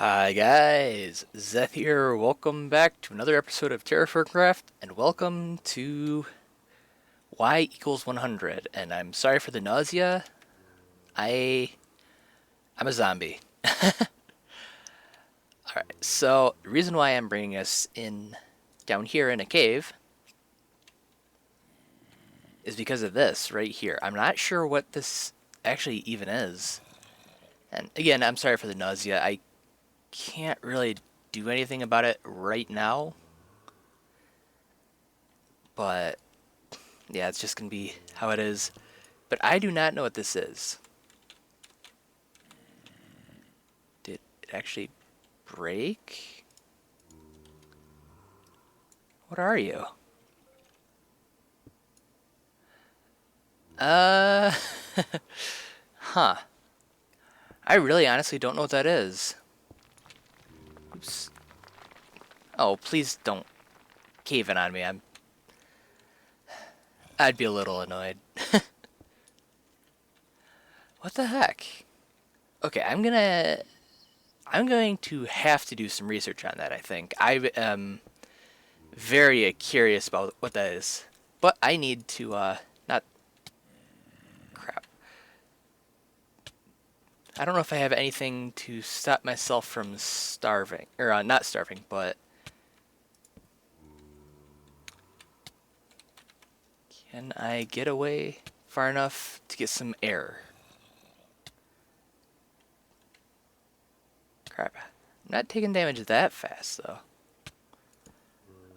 Hi guys, Zeth here. Welcome back to another episode of TerraFirmaCraft, and welcome to Y equals 100. And I'm sorry for the nausea. I I'm a zombie. All right. So the reason why I'm bringing us in down here in a cave is because of this right here. I'm not sure what this actually even is. And again, I'm sorry for the nausea. I can't really do anything about it right now, but yeah, it's just gonna be how it is. But I do not know what this is. Did it actually break? What are you? Uh, huh. I really honestly don't know what that is. Oops. Oh, please don't cave in on me. I'd be a little annoyed. What the heck? Okay, I'm going to have to do some research on that, I think. I am very curious about what that is. But I need to not crap. I don't know if I have anything to stop myself from starving or not starving, but can I get away far enough to get some air? Crap. I'm not taking damage that fast, though.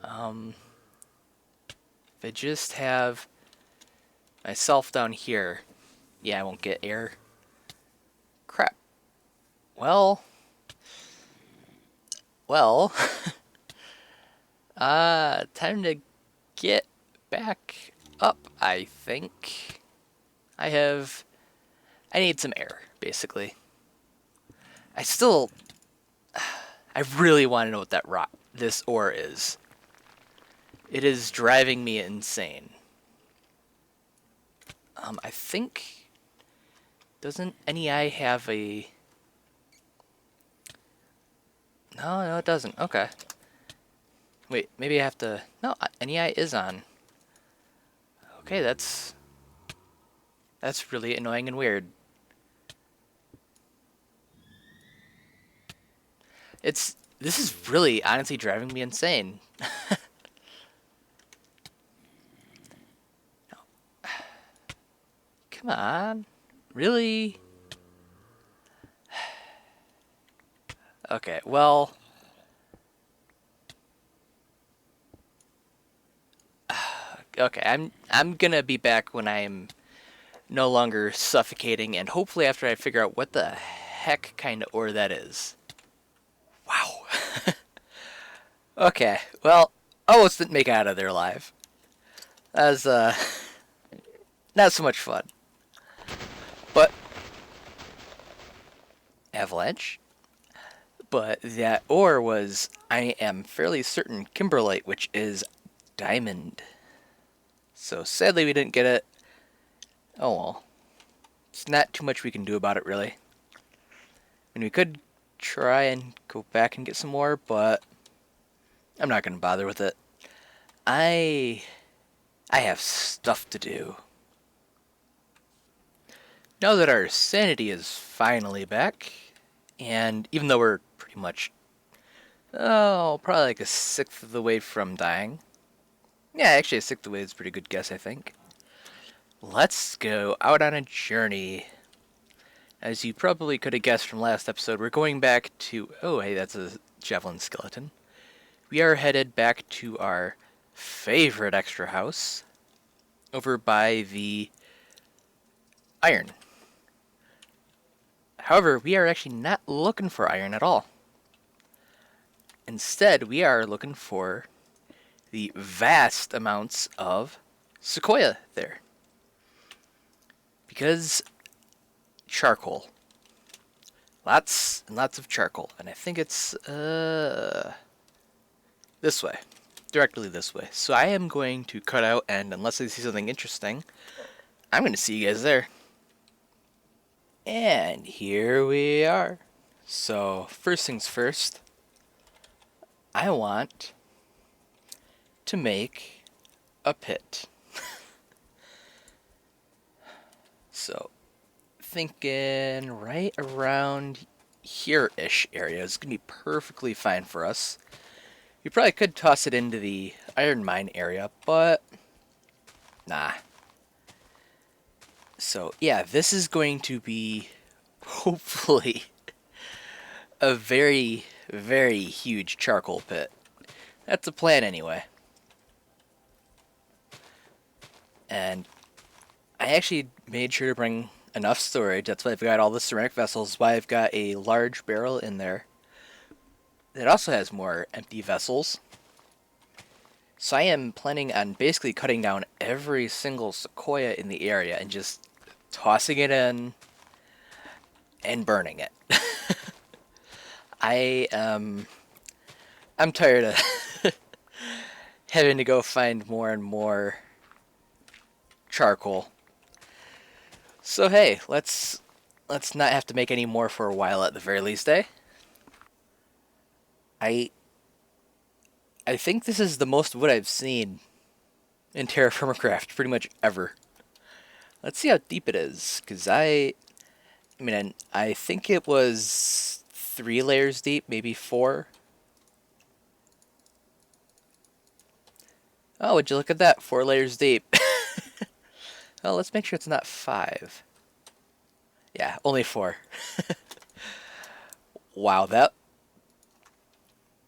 If I just have myself down here, yeah, I won't get air. Crap. Well, well, time to get back up, I think. I need some air, basically. I still, I really want to know what that this ore is. It is driving me insane. I think, doesn't NEI have a... No, it doesn't. Okay. Wait, maybe I have to... No, NEI is on. Okay, that's really annoying and weird. This is really honestly driving me insane. Come on. Really? Okay, well... Okay, I'm gonna be back when I'm no longer suffocating, and hopefully after I figure out what the heck kind of ore that is. Wow. Okay, well, almost didn't make it out of there alive. That was, not so much fun. But, avalanche. But that ore was, I am fairly certain, kimberlite, which is diamond. So sadly we didn't get it. Oh well. It's not too much we can do about it, really. I mean, we could try and go back and get some more, but I'm not going to bother with it. I have stuff to do. Now that our sanity is finally back, and even though we're pretty much, probably like a sixth of the way from dying. Yeah, actually a sixth of the way is a pretty good guess, I think. Let's go out on a journey. As you probably could have guessed from last episode, we're going back to... Oh, hey, that's a javelin skeleton. We are headed back to our favorite extra house over by the iron. However, we are actually not looking for iron at all. Instead, we are looking for the vast amounts of sequoia there. Because charcoal. Lots and lots of charcoal. And I think it's this way. Directly this way. So I am going to cut out, and unless I see something interesting, I'm going to see you guys there. And here we are. So, first things first, I want to make a pit. So, thinking right around here-ish area is going to be perfectly fine for us. You probably could toss it into the iron mine area, but nah. So, yeah, this is going to be hopefully a very, very huge charcoal pit. That's the plan anyway. And I actually made sure to bring enough storage. That's why I've got all the ceramic vessels, why I've got a large barrel in there. It also has more empty vessels. So I am planning on basically cutting down every single sequoia in the area and just tossing it in and burning it. I I'm tired of having to go find more and more charcoal. So hey, let's not have to make any more for a while at the very least, eh? I I think this is the most wood I've seen in TerraFirmaCraft pretty much ever. Let's see how deep it is, because I mean, I think it was 3 layers deep, maybe 4. Oh, would you look at that? 4 layers deep. Oh, let's make sure it's not 5. Yeah, only 4. Wow,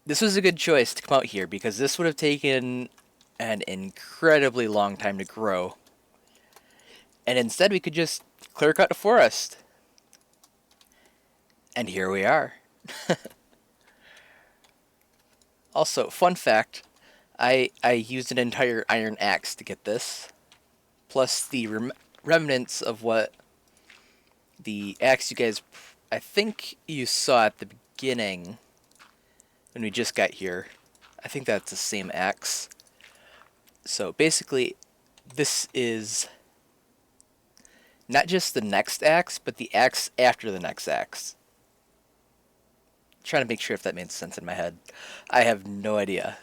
this was a good choice to come out here because this would have taken an incredibly long time to grow. And instead we could just clear cut the forest. And here we are. Also, fun fact, I used an entire iron axe to get this, plus the remnants of what the axe you guys, I think you saw at the beginning when we just got here. I think that's the same axe. So basically, this is not just the next axe, but the axe after the next axe. Trying to make sure if that made sense in my head. I have no idea.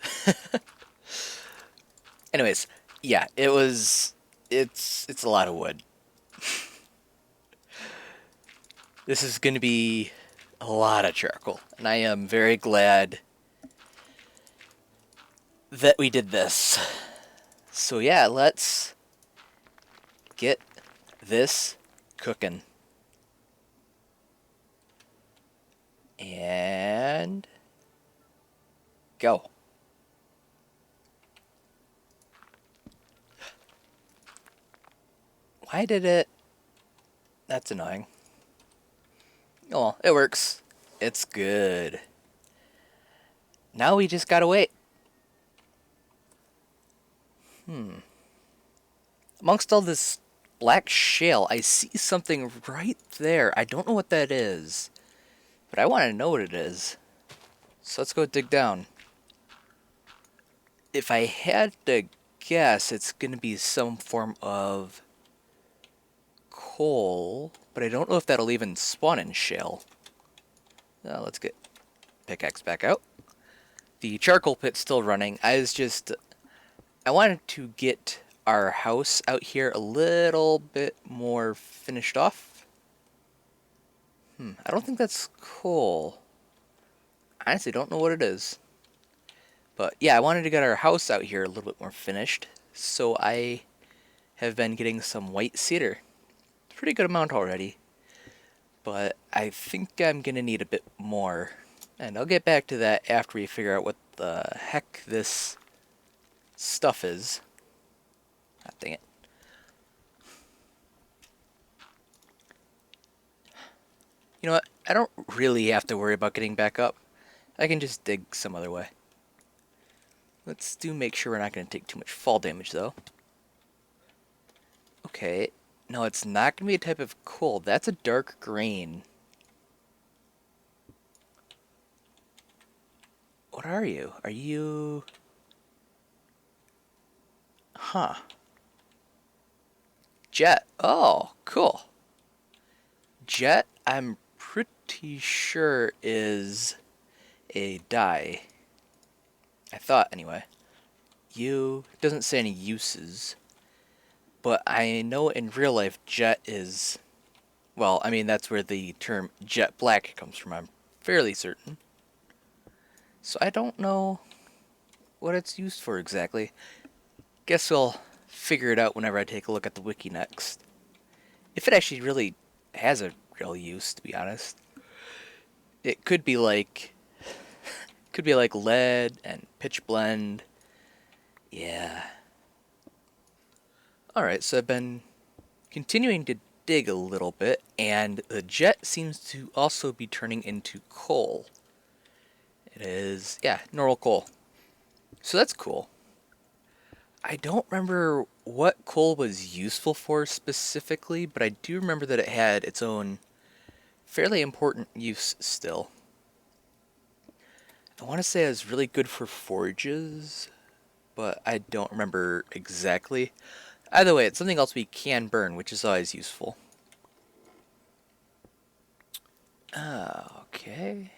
Anyways, yeah, it's a lot of wood. This is going to be a lot of charcoal, and I am very glad that we did this. So yeah, let's get this cooking. And go. Why did it... That's annoying. Oh, well, it works. It's good. Now we just gotta wait. Amongst all this black shale, I see something right there. I don't know what that is, but I want to know what it is. So let's go dig down. If I had to guess, it's gonna be some form of coal, but I don't know if that'll even spawn in shale. Now let's get pickaxe back out. The charcoal pit's still running. I wanted to get our house out here a little bit more finished off. I don't think that's coal. Honestly, don't know what it is. But yeah, I wanted to get our house out here a little bit more finished, so I have been getting some white cedar. Pretty good amount already, but I think I'm gonna need a bit more, and I'll get back to that after we figure out what the heck this stuff is. Ah, dang it. You know what? I don't really have to worry about getting back up. I can just dig some other way. Let's make sure we're not going to take too much fall damage, though. Okay. No, it's not going to be a type of coal. That's a dark green. What are you? Are you... Huh. Jet. Oh, cool. Jet, I'm pretty sure is a dye. I thought, anyway. It doesn't say any uses, but I know in real life jet is, well, I mean, that's where the term jet black comes from, I'm fairly certain. So I don't know what it's used for exactly. Guess we'll figure it out whenever I take a look at the wiki next. If it actually really has a real use, to be honest. It could be like lead and pitch blend. Yeah. Alright, so I've been continuing to dig a little bit, and the jet seems to also be turning into coal. It is, yeah, normal coal. So that's cool. I don't remember what coal was useful for specifically, but I do remember that it had its own fairly important use still. I want to say it was really good for forges, but I don't remember exactly. Either way, it's something else we can burn, which is always useful. Okay,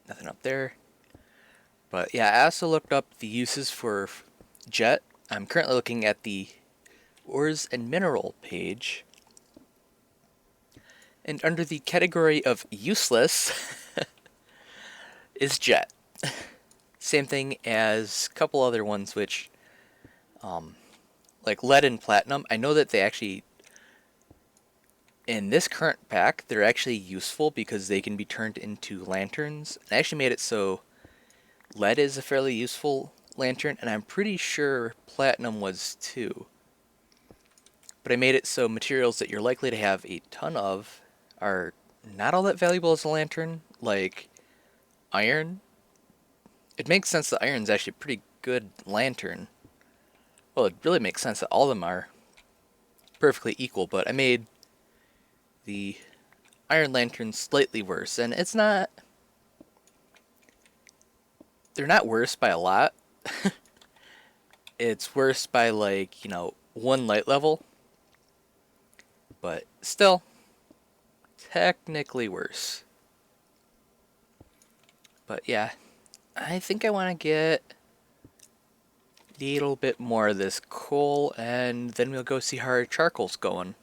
nothing up there. But yeah, I also looked up the uses for jet. I'm currently looking at the ores and mineral page. And under the category of useless is jet. Same thing as a couple other ones which, like lead and platinum. I know that they actually, in this current pack, they're actually useful because they can be turned into lanterns. I actually made it so lead is a fairly useful lantern, and I'm pretty sure platinum was too. But I made it so materials that you're likely to have a ton of are not all that valuable as a lantern, like iron. It makes sense that iron's actually a pretty good lantern. Well, it really makes sense that all of them are perfectly equal, but I made the iron lantern slightly worse, and it's not... They're not worse by a lot. It's worse by, like, you know, one light level. But still, technically worse. But yeah, I think I want to get a little bit more of this coal, and then we'll go see how our charcoal's going.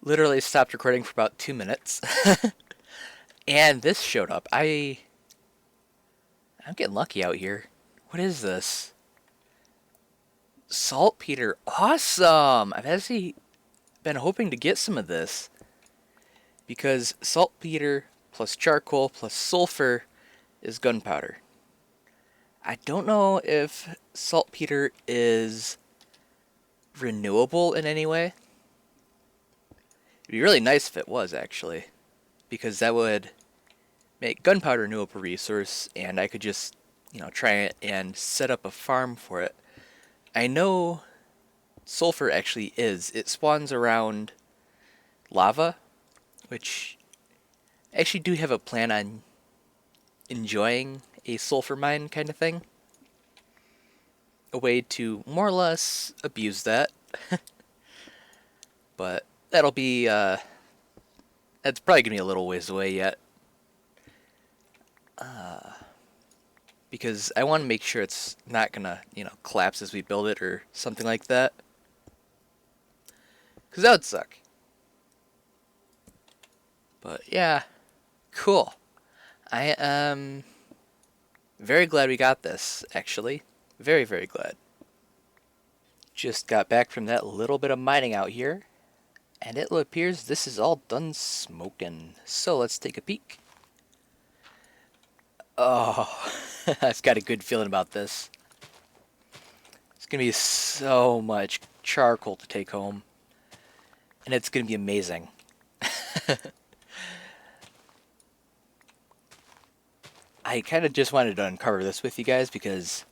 Literally stopped recording for about 2 minutes. And this showed up. I'm getting lucky out here. What is this? Saltpeter. Awesome! I've actually been hoping to get some of this. Because saltpeter plus charcoal plus sulfur is gunpowder. I don't know if saltpeter is renewable in any way. It'd be really nice if it was, actually. Because that would make gunpowder a renewable resource, and I could just, you know, try it and set up a farm for it. I know sulfur actually is. It spawns around lava, which I actually do have a plan on enjoying a sulfur mine kind of thing. A way to more or less abuse that. But that'll be, that's probably going to be a little ways away yet. Because I want to make sure it's not going to, you know, collapse as we build it or something like that. Because that would suck. But yeah, cool. I am very glad we got this, actually. Very, very glad. Just got back from that little bit of mining out here. And it appears this is all done smoking. So let's take a peek. Oh, I've got a good feeling about this. It's going to be so much charcoal to take home. And it's going to be amazing. I kind of just wanted to uncover this with you guys because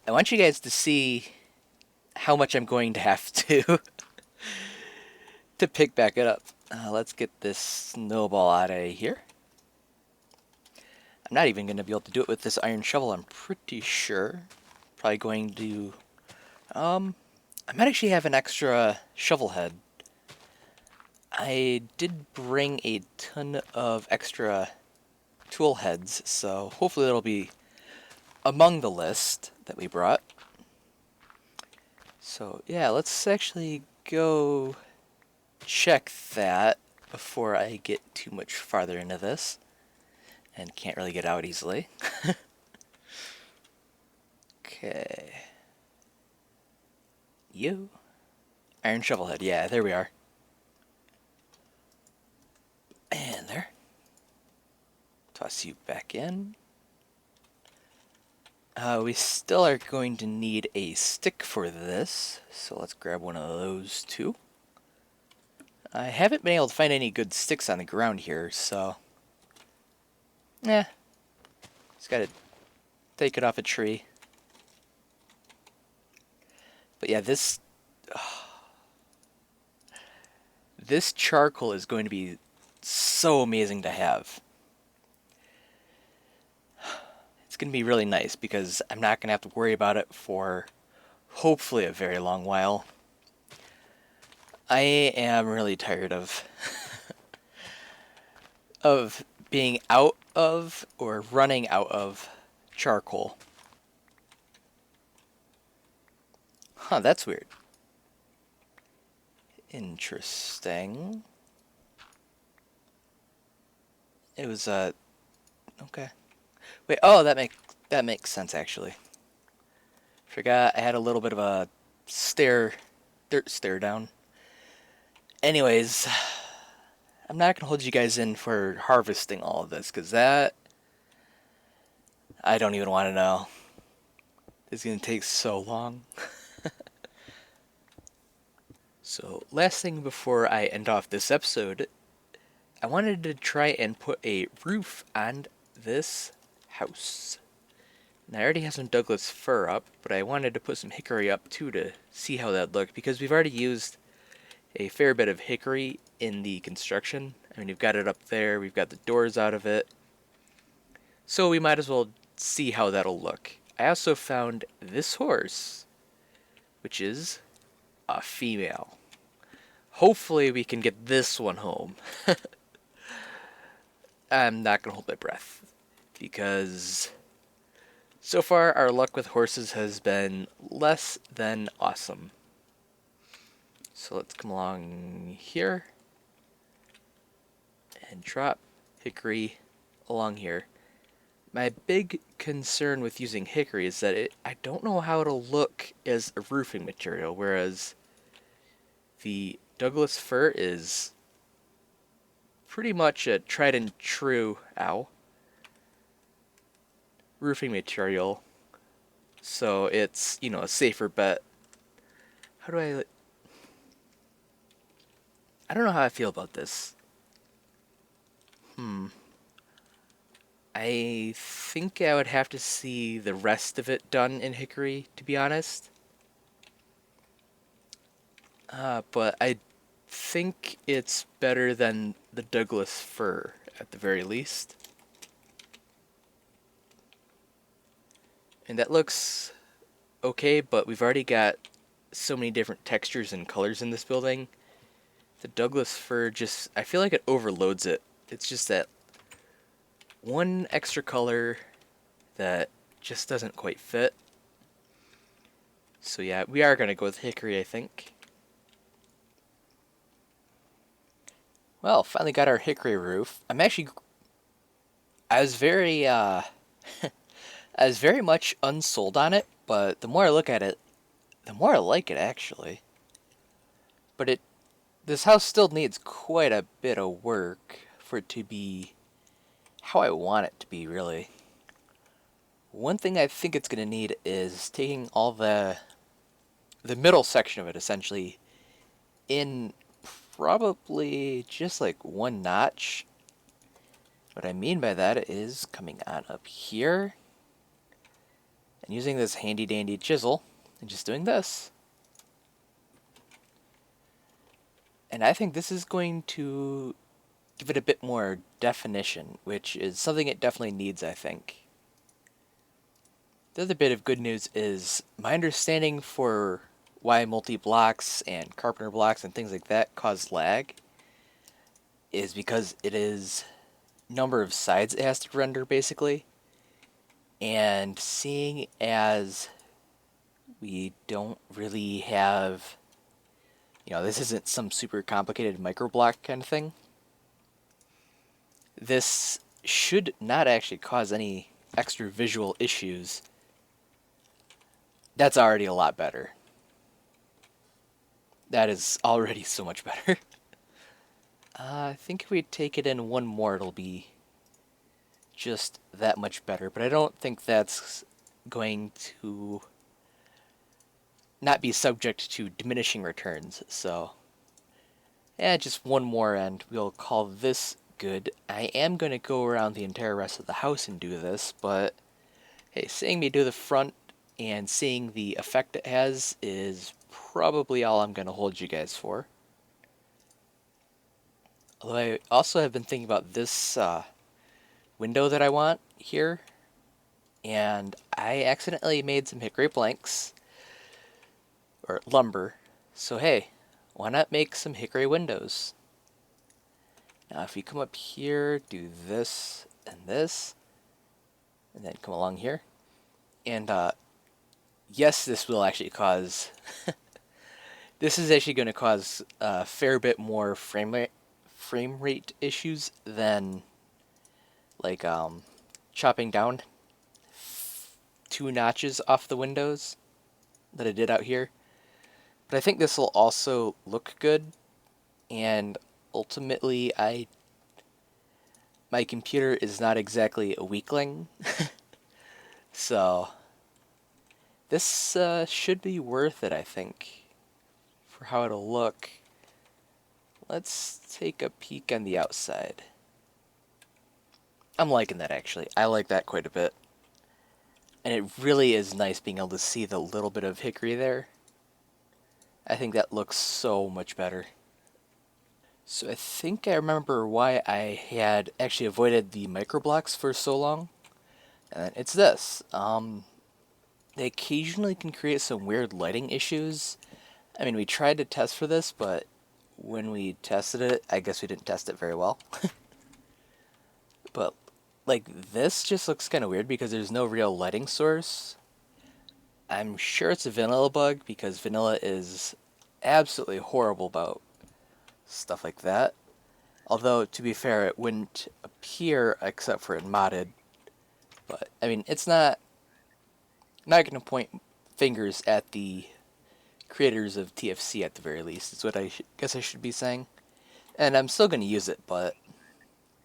I want you guys to see how much I'm going to have to pick back it up. Let's get this snowball out of here. I'm not even going to be able to do it with this iron shovel, I'm pretty sure. Probably going to... I might actually have an extra shovel head. I did bring a ton of extra tool heads, so hopefully that'll be among the list that we brought. So yeah, let's actually go check that before I get too much farther into this and can't really get out easily. Okay. You. Iron shovel head, yeah, there we are. And there. Toss you back in. We still are going to need a stick for this, so let's grab one of those too. I haven't been able to find any good sticks on the ground here, so... just gotta take it off a tree. But yeah, this charcoal is going to be so amazing to have. It's going to be really nice because I'm not going to have to worry about it for hopefully a very long while. I am really tired of of being out of or running out of charcoal. Huh, that's weird. Interesting. It was okay. Wait, oh, that makes sense actually. Forgot I had a little bit of a dirt stare down. Anyways, I'm not gonna hold you guys in for harvesting all of this because that I don't even want to know. It's gonna take so long. So, last thing before I end off this episode, I wanted to try and put a roof on this house. And I already have some Douglas fir up, but I wanted to put some hickory up too to see how that looked because we've already used a fair bit of hickory in the construction. I mean, we've got it up there, we've got the doors out of it. So we might as well see how that'll look. I also found this horse, which is a female. Hopefully we can get this one home. I'm not going to hold my breath because so far our luck with horses has been less than awesome. So let's come along here and drop hickory along here. My big concern with using hickory is that I don't know how it'll look as a roofing material, whereas the Douglas fir is pretty much a tried and true roofing material. So it's, a safer bet. How do I don't know how I feel about this. I think I would have to see the rest of it done in hickory, to be honest. But I think it's better than the Douglas fir, at the very least. And that looks okay, but we've already got so many different textures and colors in this building. The Douglas fir just, I feel like it overloads it. It's just that one extra color that just doesn't quite fit. So yeah, we are going to go with hickory, I think. Well, finally got our hickory roof. I was very, I was very much unsold on it, but the more I look at it, the more I like it, actually. But this house still needs quite a bit of work for it to be how I want it to be, really. One thing I think it's going to need is taking all the middle section of it, essentially, in probably just like one notch. What I mean by that is coming on up here and using this handy dandy chisel and just doing this. And I think this is going to give it a bit more definition, which is something it definitely needs, I think. The other bit of good news is my understanding for why multi-blocks and carpenter blocks and things like that cause lag is because it is number of sides it has to render basically. And seeing as we don't really have, this isn't some super complicated microblock kind of thing, this should not actually cause any extra visual issues. That's already a lot better. That is already so much better. I think if we take it in one more, it'll be just that much better. But I don't think that's going to not be subject to diminishing returns. So, yeah, just one more and we'll call this good. I am going to go around the entire rest of the house and do this, but hey, seeing me do the front and seeing the effect it has is probably all I'm going to hold you guys for. Although I also have been thinking about this window that I want here, and I accidentally made some hickory planks, or lumber, so hey, why not make some hickory windows? Now if you come up here, do this, and then come along here, and yes, this will actually cause, this is actually going to cause a fair bit more frame rate issues than like chopping down 2 notches off the windows that I did out here. But I think this will also look good, and ultimately my computer is not exactly a weakling, so this should be worth it, I think, for how it'll look. Let's take a peek on the outside. I'm liking that, actually. I like that quite a bit. And it really is nice being able to see the little bit of hickory there. I think that looks so much better. So I think I remember why I had actually avoided the microblocks for so long. And it's this. They occasionally can create some weird lighting issues. I mean, we tried to test for this, but when we tested it, I guess we didn't test it very well. But like this just looks kind of weird because there's no real lighting source. I'm sure it's a vanilla bug because vanilla is absolutely horrible about stuff like that. Although, to be fair, it wouldn't appear except for in modded. But, I mean, it's not going to point fingers at the creators of TFC at the very least, is what I guess I should be saying. And I'm still going to use it, but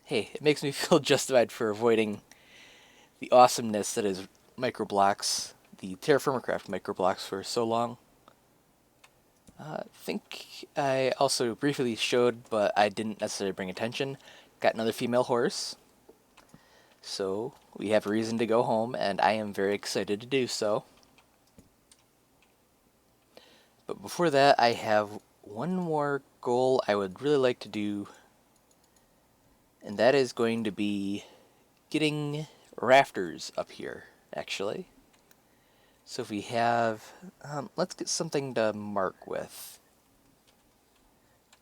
hey, it makes me feel justified for avoiding the awesomeness that is microblocks, the TerraFirmaCraft microblocks for so long. I think I also briefly showed, but I didn't necessarily bring attention. Got another female horse. So we have a reason to go home, and I am very excited to do so. But before that, I have one more goal I would really like to do, and that is going to be getting rafters up here, actually. So if we have, let's get something to mark with.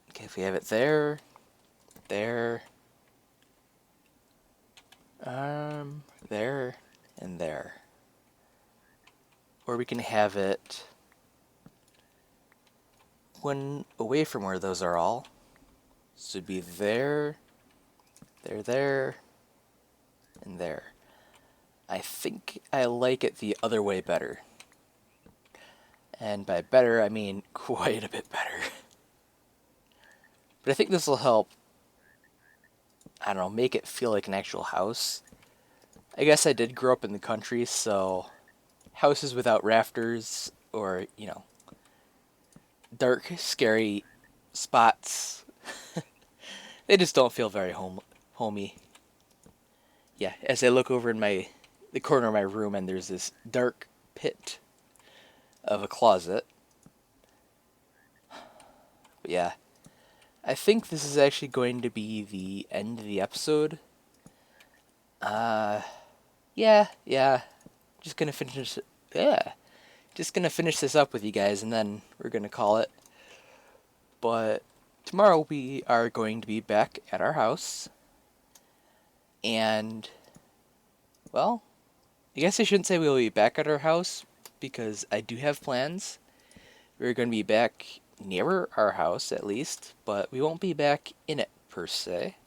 Okay, if we have it there, there, there, and there. Or we can have it one away from where those are all. So it'd be there, there, and there. I think I like it the other way better. And by better, I mean quite a bit better. But I think this will help, I don't know, make it feel like an actual house. I guess I did grow up in the country, so houses without rafters or, dark, scary spots, they just don't feel very homey. Yeah, as I look over in the corner of my room and there's this dark pit of a closet. But yeah, I think this is actually going to be the end of the episode. Yeah. Just gonna finish it. Yeah. Just gonna finish this up with you guys and then we're gonna call it. But tomorrow we are going to be back at our house, and, well, I guess I shouldn't say we'll be back at our house, because I do have plans. We're going to be back nearer our house, at least, but we won't be back in it, per se.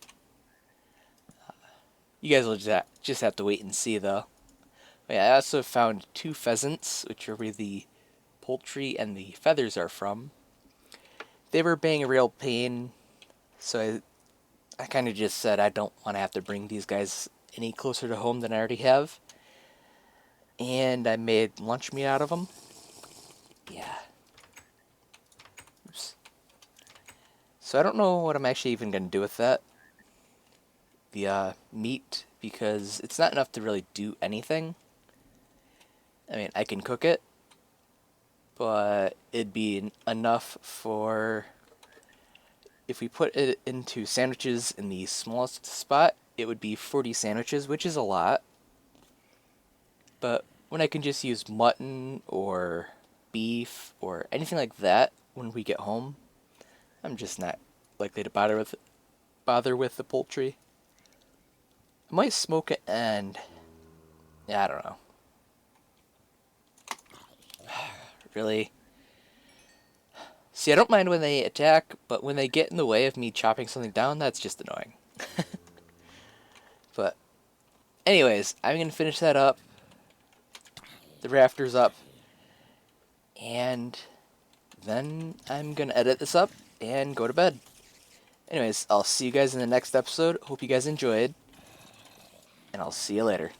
You guys will just have to wait and see, though. But yeah, I also found 2 pheasants, which are where the poultry and the feathers are from. They were being a real pain, so I kind of just said I don't want to have to bring these guys any closer to home than I already have. And I made lunch meat out of them. Yeah. Oops. So I don't know what I'm actually even going to do with that. The meat, because it's not enough to really do anything. I mean, I can cook it, but it'd be enough for... If we put it into sandwiches in the smallest spot, it would be 40 sandwiches, which is a lot. But when I can just use mutton or beef or anything like that when we get home, I'm just not likely to bother with the poultry. I might smoke it and... yeah, I don't know. Really? See, I don't mind when they attack, but when they get in the way of me chopping something down, that's just annoying. But, anyways, I'm going to finish that up. The rafter's up. And then I'm going to edit this up and go to bed. Anyways, I'll see you guys in the next episode. Hope you guys enjoyed. And I'll see you later.